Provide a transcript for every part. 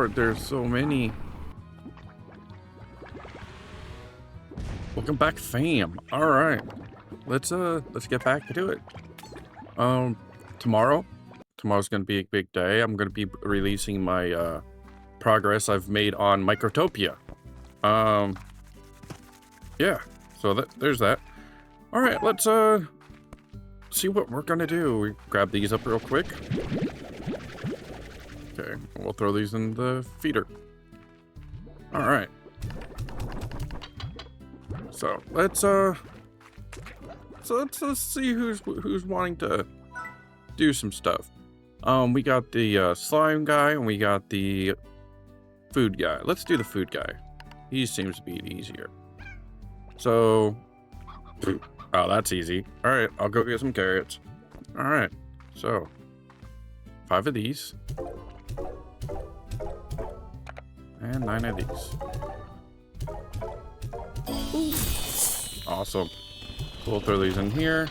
lord, there's so many. Welcome back, fam. All right, let's get back to it. Tomorrow's gonna be a big day. I'm gonna be releasing my progress I've made on Microtopia. Yeah, so there's that. All right, let's see what we're gonna do. We grab these up real quick. Okay, we'll throw these in the feeder. All right. So let's see who's wanting to do some stuff. We got the slime guy and we got the food guy. Let's do the food guy. He seems to be easier. So, oh, that's easy. All right, I'll go get some carrots. All right, so 5 of these and 9 of these. Awesome. We'll throw these in here.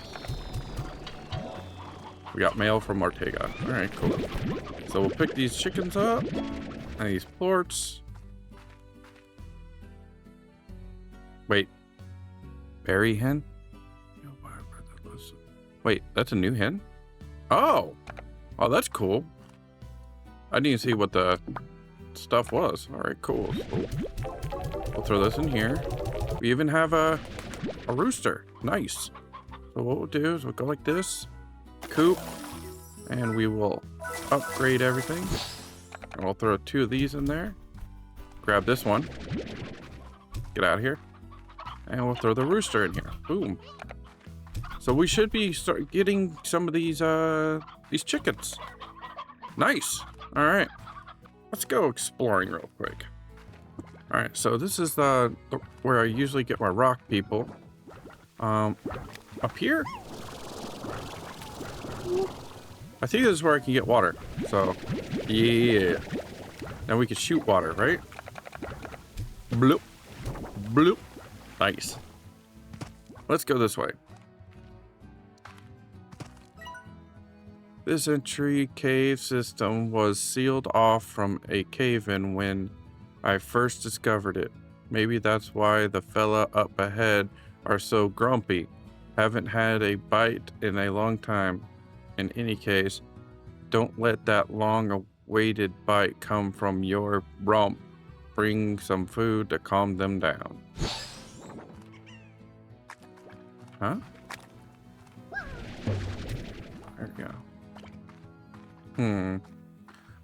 We got mail from Ortega. All right, cool. So we'll pick these chickens up and these plorts. Wait, berry hen? Wait, that's a new hen? Oh, that's cool. I didn't see what the stuff was. All right, cool. So we'll throw this in here. We even have a rooster. Nice. So what we'll do is we'll go like this, coop, and we will upgrade everything. And we'll throw 2 of these in there. Grab this one. Get out of here. And we'll throw the rooster in here. Boom. So we should be start getting some of these chickens. Nice. All right. Let's go exploring real quick. All right, so this is the where I usually get my rock people. Up here? I think this is where I can get water. So, yeah. Now we can shoot water, right? Bloop. Bloop. Nice. Let's go this way. This entry cave system was sealed off from a cave-in when I first discovered it. Maybe that's why the fella up ahead are so grumpy. Haven't had a bite in a long time. In any case, don't let that long-awaited bite come from your rump. Bring some food to calm them down. Huh? There we go.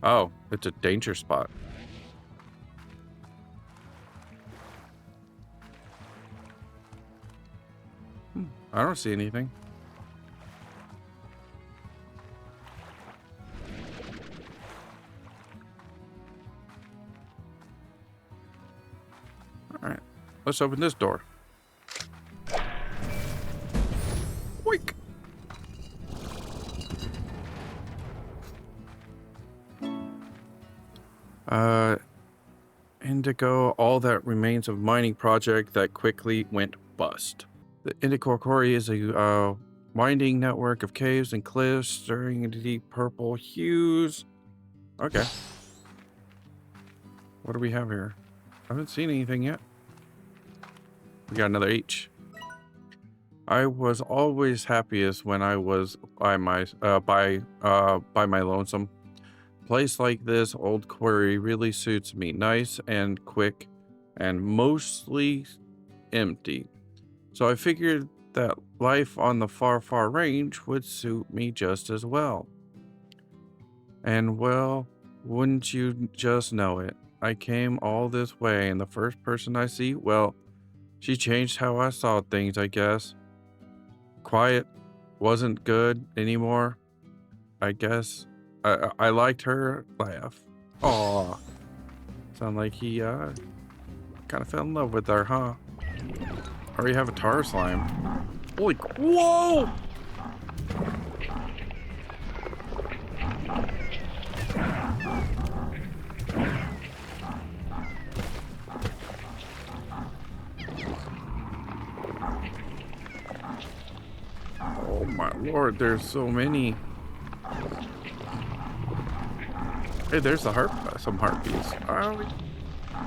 Oh, it's a danger spot. I don't see anything. All right, let's open this door. Wake. Indigo, all that remains of mining project that quickly went bust. The Indigo Quarry is a winding network of caves and cliffs stirring into deep purple hues. Okay. What do we have here? I haven't seen anything yet. We got another H. I was always happiest when I was by my lonesome. Place like this old quarry really suits me. Nice and quick and mostly empty. So I figured that life on the far range would suit me just as well. And well, wouldn't you just know it? I came all this way and the first person I see, well, she changed how I saw things, I guess. Quiet wasn't good anymore, I guess. I liked her laugh. Aw. Sound like he kind of fell in love with her, huh? I already have a tar slime. Holy, whoa! Oh my lord, there's so many. Hey, there's the some heartbeats. Oh,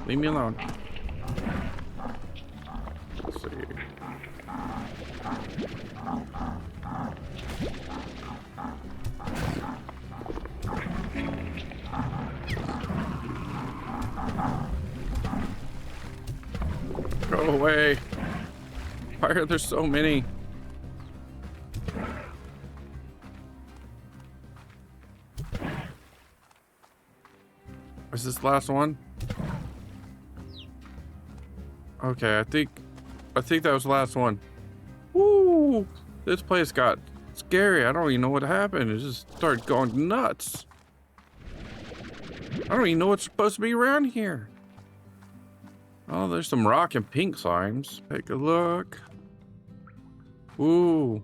leave me alone. Let's see. Go away. Why are there so many? Is this the last one? Okay, I think that was the last one. Woo! This place got scary. I don't even know what happened. It just started going nuts. I don't even know what's supposed to be around here. Oh, there's some rock and pink slimes. Take a look. Ooh.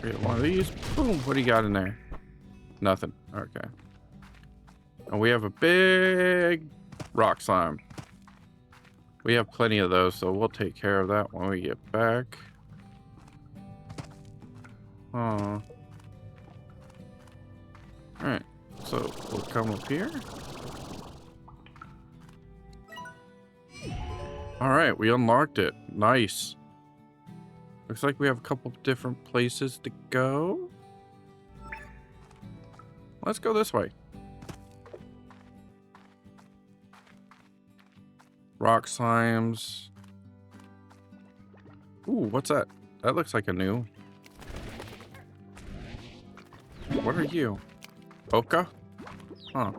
Get one of these. Boom. What do you got in there? Nothing. Okay. And we have a big rock slime. We have plenty of those, so we'll take care of that when we get back. Oh. Alright. So we'll come up here. Alright, we unlocked it. Nice. Looks like we have a couple different places to go. Let's go this way. Rock slimes. Ooh, what's that? That looks like a new. What are you? Oka? Huh.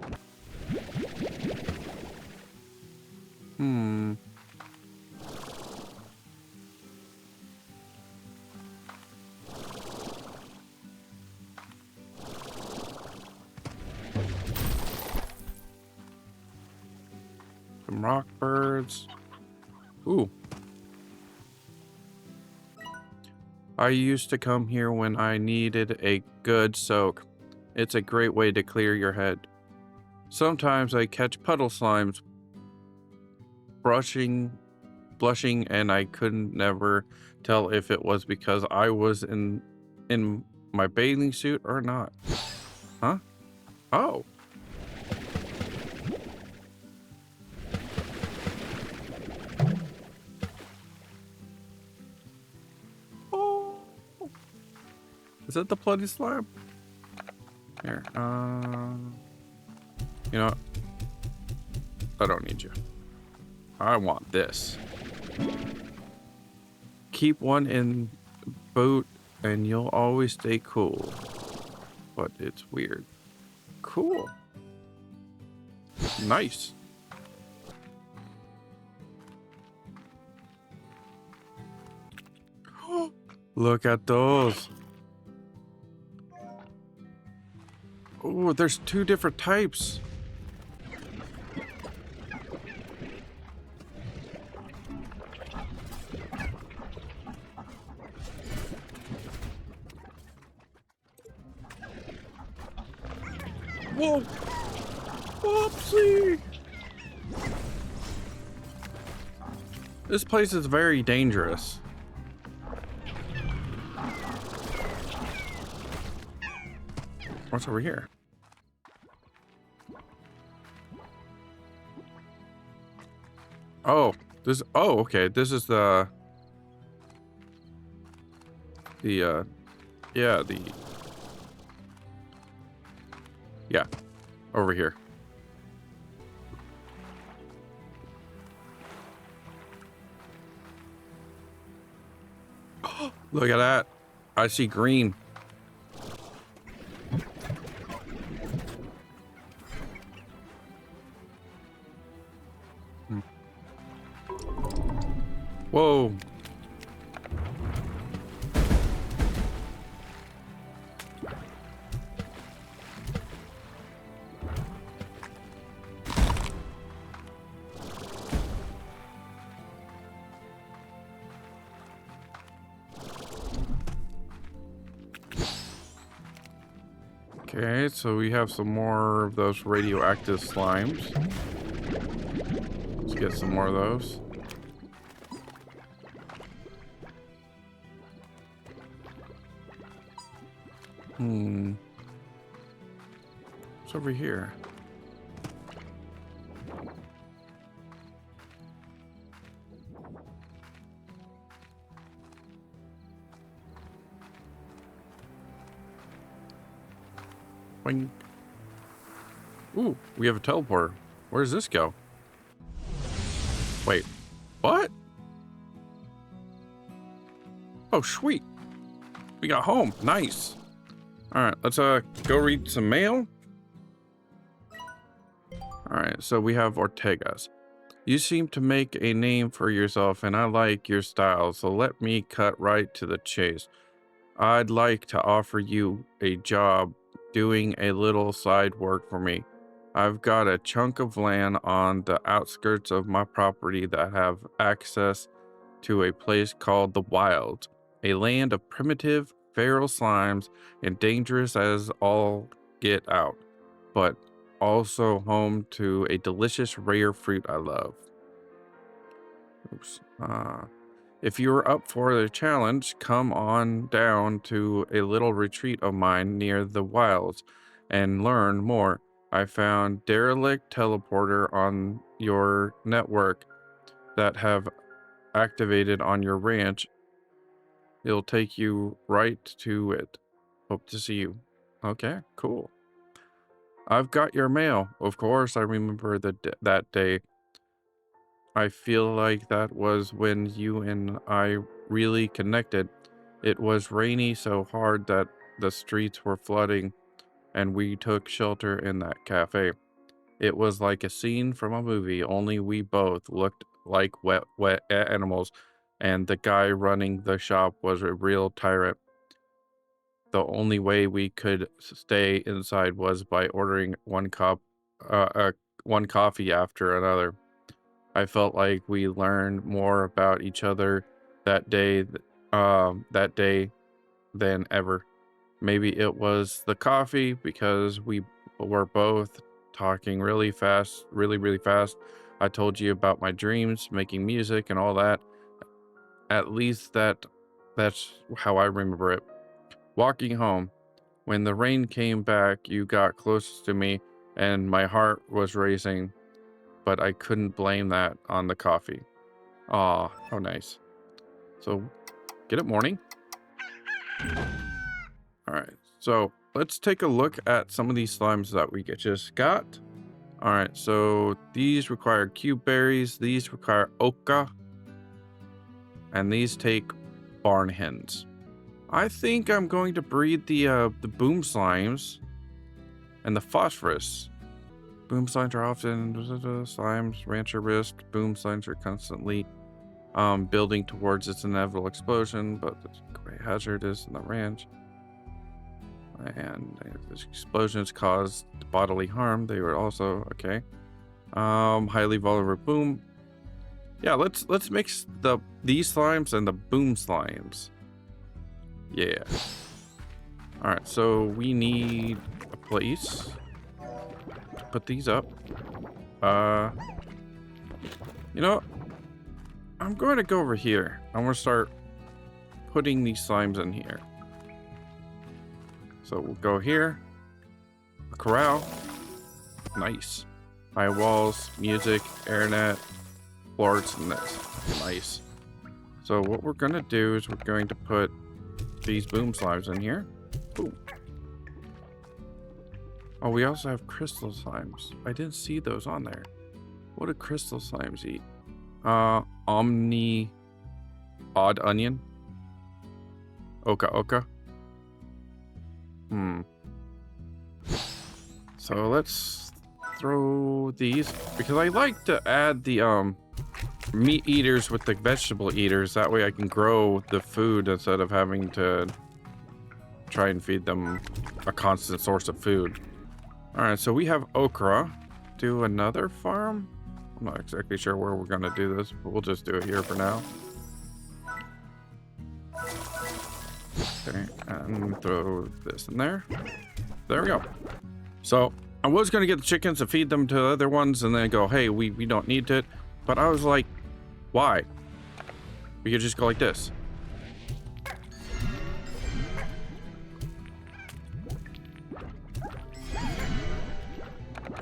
Some rock birds. Ooh. I used to come here when I needed a good soak. It's a great way to clear your head. Sometimes I catch puddle slimes blushing, and I couldn't never tell if it was because I was in my bathing suit or not. Huh? Oh. Is that the bloody slime? Here, you know what? I don't need you. I want this. Keep one in boot and you'll always stay cool. But it's weird. Cool. Nice. Look at those. Oh, there's two different types. Whoa! Whoopsie! This place is very dangerous. What's over here? Oh, this. Oh, okay. This is the. Yeah, yeah, over here. Look at that. I see green. Whoa. Okay, so we have some more of those radioactive slimes. Let's get some more of those. What's over here? Boing. Ooh, we have a teleporter. Where does this go? Wait, what? Oh, sweet. We got home. Nice. All right, let's go read some mail. All right, so we have Ortega's. You seem to make a name for yourself, and I like your style, so let me cut right to the chase. I'd like to offer you a job doing a little side work for me. I've got a chunk of land on the outskirts of my property that have access to a place called the Wild, a land of primitive, feral slimes and dangerous as all get out, but also home to a delicious rare fruit I love. Oops. If you're up for the challenge, come on down to a little retreat of mine near the Wilds and learn more. I found derelict teleporter on your network that have activated on your ranch. It'll take you right to it. Hope to see you. Okay, cool. I've got your mail. Of course, I remember that day. I feel like that was when you and I really connected. It was rainy so hard that the streets were flooding, and we took shelter in that cafe. It was like a scene from a movie, only we both looked like wet animals, and the guy running the shop was a real tyrant. The only way we could stay inside was by ordering one coffee after another. I felt like we learned more about each other that day than ever. Maybe it was the coffee because we were both talking really fast, really fast. I told you about my dreams, making music and all that. At least that's how I remember it. Walking home, when the rain came back, you got close to me and my heart was racing, but I couldn't blame that on the coffee. Aw, how nice. So, good morning. All right, so let's take a look at some of these slimes that we just got. All right, so these require cube berries, these require ochre, and these take barn hens. I think I'm going to breed the boom slimes and the phosphorus. Boom slimes are often slimes, rancher risk. Boom slimes are constantly building towards its inevitable explosion, but it's quite hazardous in the ranch. And if this explosions cause bodily harm, they were also okay. Highly vulnerable boom. Yeah, let's mix these slimes and the boom slimes. Yeah. All right, so we need a place to put these up. You know, I'm going to go over here. I'm going to start putting these slimes in here. So we'll go here. A corral. Nice. High walls, music, internet, floors, and this. Nice. So what we're going to do is we're going to put these boom slimes in here. Ooh. Oh, we also have crystal slimes. I didn't see those on there. What do crystal slimes eat? Omni odd onion. Oka. So let's throw these because I like to add the meat eaters with the vegetable eaters. That way I can grow the food instead of having to try and feed them a constant source of food. All right, so we have okra. Do another farm. I'm not exactly sure where we're gonna do this, but we'll just do it here for now. Okay, and throw this in there. There we go. So I was gonna get the chickens to feed them to the other ones and then go, hey, we don't need it. But I was like, why? We could just go like this.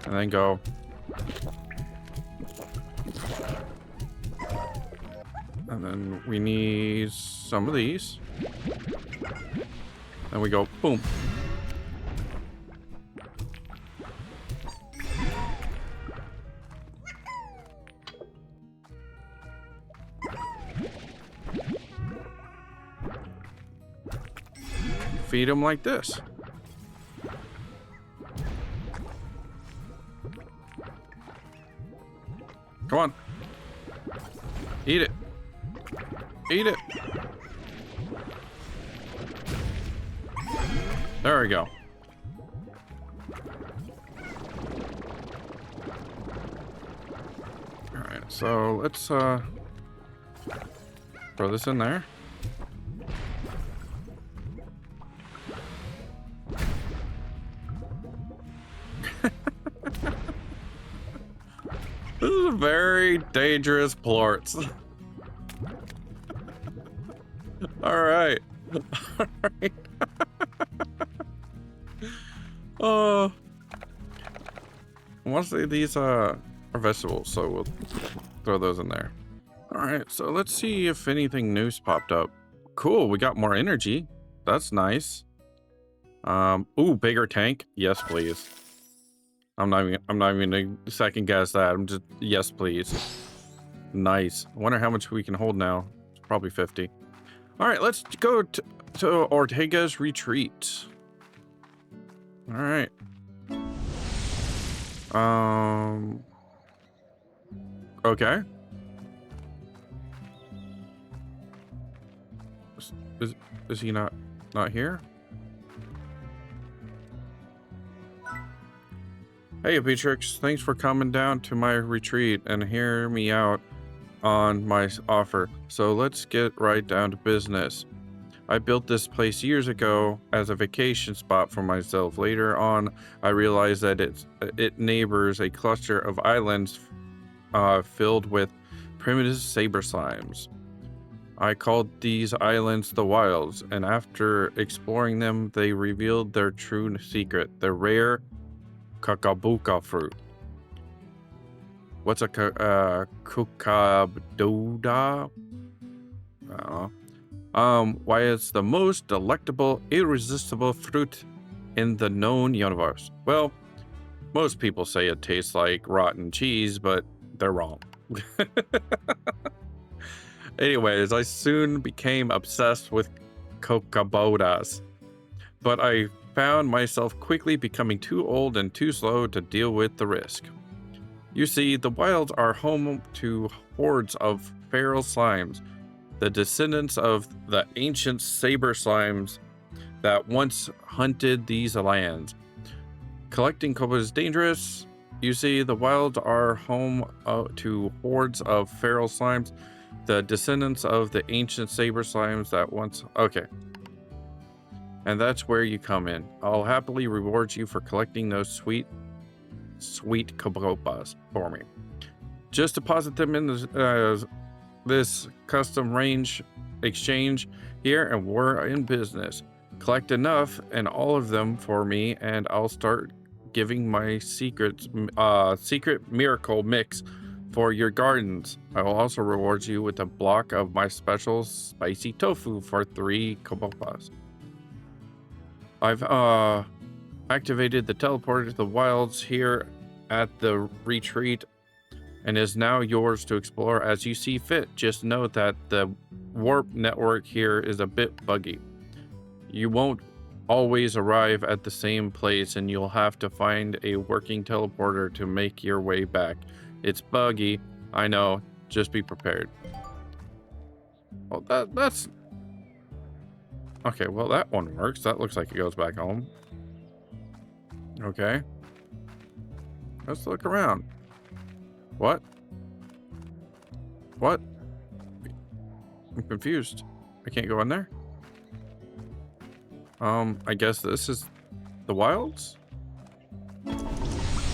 And then go. And then we need some of these. And we go, boom. Feed them like this. Come on. Eat it. Eat it. There we go. All right, so let's throw this in there. This is a very dangerous plort. All right. All right. Mostly these are vegetables, so we'll throw those in there. All right, so let's see if anything new's popped up. Cool, we got more energy. That's nice. Ooh, bigger tank. Yes, please. I'm not even gonna second guess that. I'm just, yes, please. Nice. I wonder how much we can hold now. It's probably 50. All right, let's go to Ortega's retreat. All right. Okay. Is he not here? Hey, Beatrix, thanks for coming down to my retreat and hear me out on my offer. So let's get right down to business. I built this place years ago as a vacation spot for myself. Later on, I realized that it neighbors a cluster of islands filled with primitive saber slimes. I called these islands the Wilds, and after exploring them, they revealed their true secret, the rare kakabuka fruit. What's a kukabdoda? Why it's the most delectable, irresistible fruit in the known universe. Well, most people say it tastes like rotten cheese, but they're wrong. Anyways, I soon became obsessed with kokabodas, but I found myself quickly becoming too old and too slow to deal with the risk. You see, the wilds are home to hordes of feral slimes, the descendants of the ancient saber slimes that once hunted these lands. Collecting koba is dangerous. You see, the wilds are home to hordes of feral slimes, the descendants of the ancient saber slimes that once... Okay. And that's where you come in. I'll happily reward you for collecting those sweet kobopas for me. Just deposit them in this custom range exchange here, and we're in business. Collect enough and all of them for me, and I'll start giving my secret miracle mix for your gardens. I will also reward you with a block of my special spicy tofu for 3 kobopas. I've activated the teleporter to the wilds here at the retreat and is now yours to explore as you see fit. Just note that the warp network here is a bit buggy. You won't always arrive at the same place, and you'll have to find a working teleporter to make your way back. It's buggy, I know, just be prepared. Well, that's... Okay, well, that one works. That looks like it goes back home. Okay. Let's look around. What? What? I'm confused. I can't go in there? I guess this is the wilds?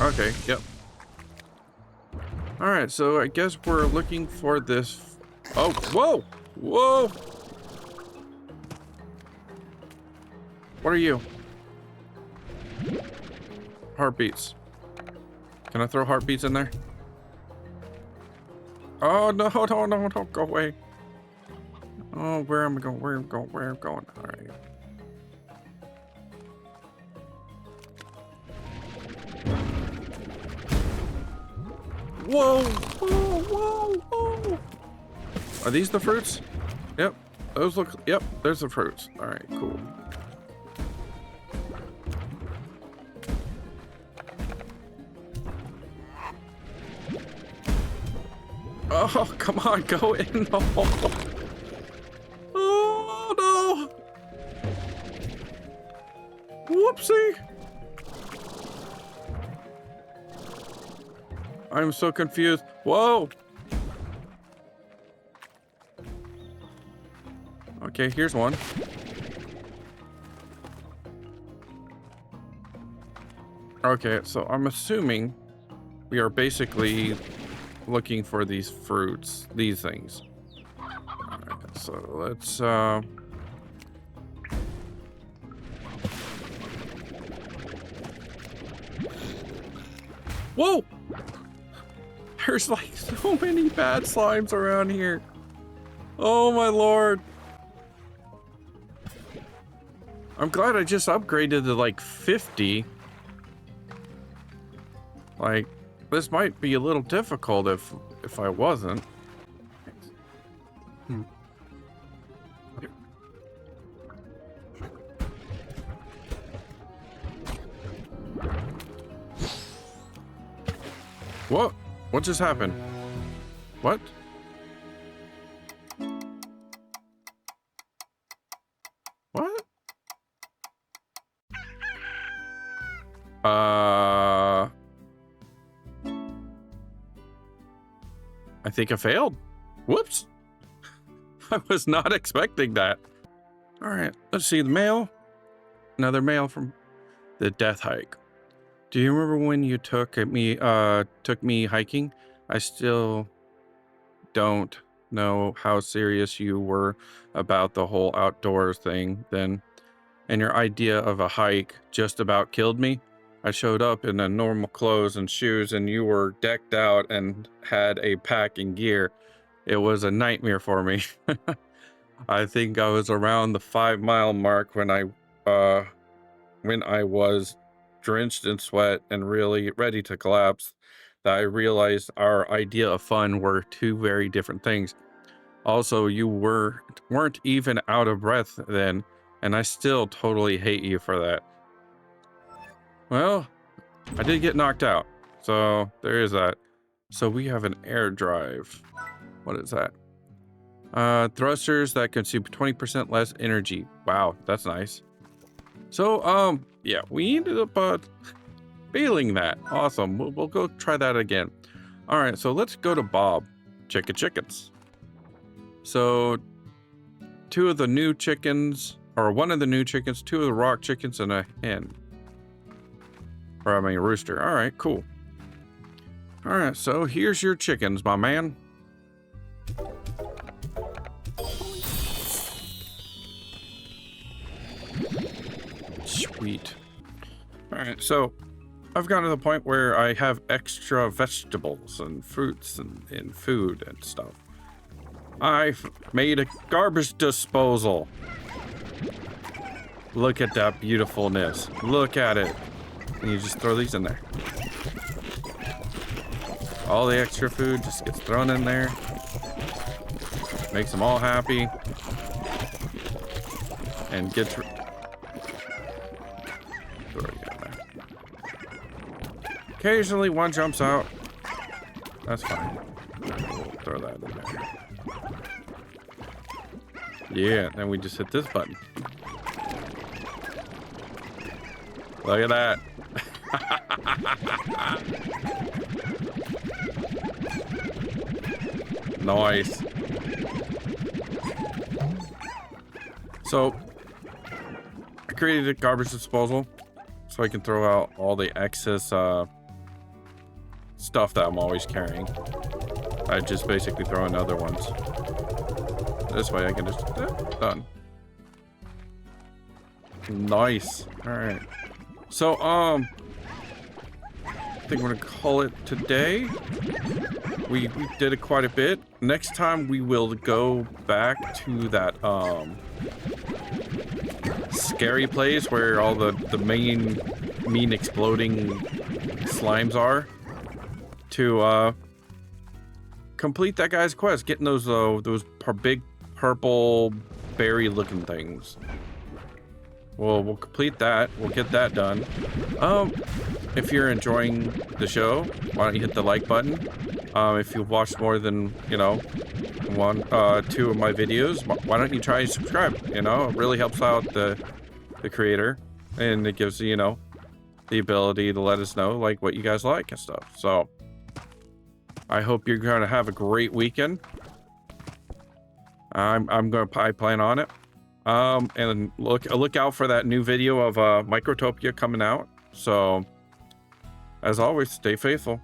Okay, yep. Alright, so I guess we're looking for this... Oh, whoa! Whoa! What are you? Heartbeats. Can I throw heartbeats in there? Oh, no, no, no, don't go away. Oh, where am I going? Where am I going? Where am I going? All right. Whoa, whoa, whoa, whoa. Are these the fruits? Yep. Those look, yep, there's the fruits. All right, cool. Oh, come on, go in the hole. Oh, no. Whoopsie. I'm so confused. Whoa. Okay, here's one. Okay, so I'm assuming we are basically looking for these fruits, these things. Alright, so let's whoa! There's like so many bad slimes around here. Oh my lord. I'm glad I just upgraded to like 50. Like, this might be a little difficult if I wasn't. What? What just happened? What? What? I think I failed. Whoops. I was not expecting that. All right, let's see the mail. Another mail from the death hike. Do you remember when you took me hiking? I still don't know how serious you were about the whole outdoors thing then, and your idea of a hike just about killed me. I showed up in a normal clothes and shoes, and you were decked out and had a pack and gear. It was a nightmare for me. I think I was around the 5-mile mark when I was drenched in sweat and really ready to collapse, that I realized our idea of fun were two very different things. Also, you weren't even out of breath then, and I still totally hate you for that. Well, I did get knocked out, so there is that. So we have an air drive. What is that? Thrusters that consume 20% less energy. Wow, that's nice. So, yeah, we ended up failing that. Awesome. We'll go try that again. All right, so let's go to Bob. Chickens. So, two of the new chickens, or one of the new chickens, two of the rock chickens, and a hen. Or I mean, a rooster. All right, cool. All right, so here's your chickens, my man. Sweet. All right, so I've gotten to the point where I have extra vegetables and fruits and food and stuff. I've made a garbage disposal. Look at that beautifulness. Look at it. And you just throw these in there. All the extra food just gets thrown in there. Makes them all happy. And gets... Occasionally one jumps out. That's fine. We'll throw that in there. Yeah, then we just hit this button. Look at that. Nice. So, I created a garbage disposal so I can throw out all the excess stuff that I'm always carrying. I just basically throw in other ones. This way I can just... done. Nice. Alright. So, think we're gonna call it today. We did it quite a bit. Next time we will go back to that scary place where all the mean exploding slimes are, to complete that guy's quest, getting those big purple berry looking things. We'll complete that. We'll get that done. If you're enjoying the show, why don't you hit the like button? If you've watched more than, you know, 2 of my videos, why don't you try and subscribe? You know, it really helps out the creator, and it gives, you know, the ability to let us know like what you guys like and stuff. So I hope you're going to have a great weekend. I'm going to plan on it. And look out for that new video of Microtopia coming out. So as always, stay faithful.